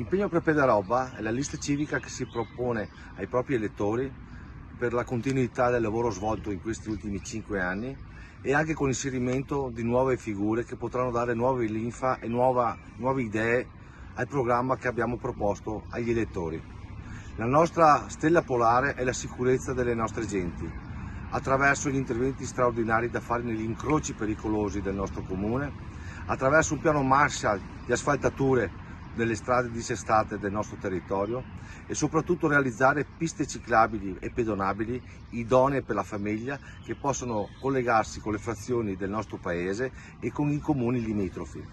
Impegno per Pedaroba è la lista civica che si propone ai propri elettori per la continuità del lavoro svolto in questi ultimi 5 anni e anche con l'inserimento di nuove figure che potranno dare nuove linfa e nuove idee al programma che abbiamo proposto agli elettori. La nostra stella polare è la sicurezza delle nostre genti, attraverso gli interventi straordinari da fare negli incroci pericolosi del nostro comune, attraverso un piano Marshall di asfaltature delle strade dissestate del nostro territorio e soprattutto realizzare piste ciclabili e pedonabili idonee per la famiglia che possono collegarsi con le frazioni del nostro paese e con i comuni limitrofi.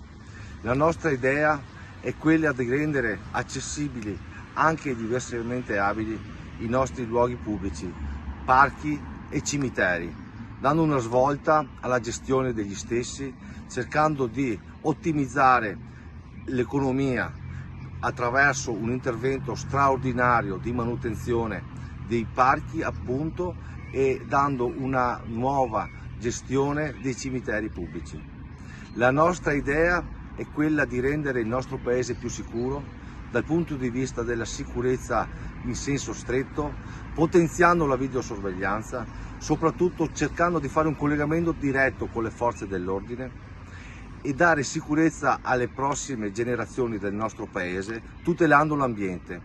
La nostra idea è quella di rendere accessibili anche ai diversamente abili i nostri luoghi pubblici, parchi e cimiteri, dando una svolta alla gestione degli stessi, cercando di ottimizzare l'economia attraverso un intervento straordinario di manutenzione dei parchi appunto e dando una nuova gestione dei cimiteri pubblici. La nostra idea è quella di rendere il nostro paese più sicuro dal punto di vista della sicurezza in senso stretto, potenziando la videosorveglianza, soprattutto cercando di fare un collegamento diretto con le forze dell'ordine e dare sicurezza alle prossime generazioni del nostro paese, tutelando l'ambiente,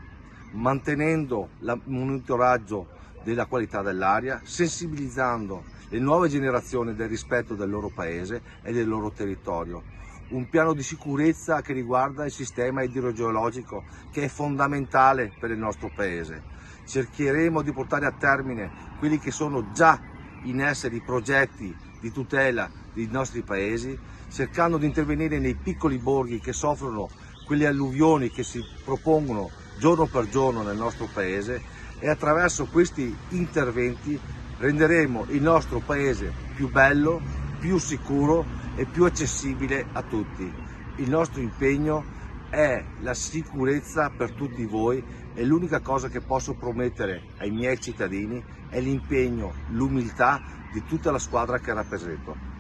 mantenendo il monitoraggio della qualità dell'aria, sensibilizzando le nuove generazioni del rispetto del loro paese e del loro territorio. Un piano di sicurezza che riguarda il sistema idrogeologico, che è fondamentale per il nostro paese. Cercheremo di portare a termine quelli che sono già in essere i progetti di tutela dei nostri paesi, cercando di intervenire nei piccoli borghi che soffrono quelle alluvioni che si propongono giorno per giorno nel nostro paese e attraverso questi interventi renderemo il nostro paese più bello, più sicuro e più accessibile a tutti. Il nostro impegno è la sicurezza per tutti voi e l'unica cosa che posso promettere ai miei cittadini è l'impegno, l'umiltà di tutta la squadra che rappresento.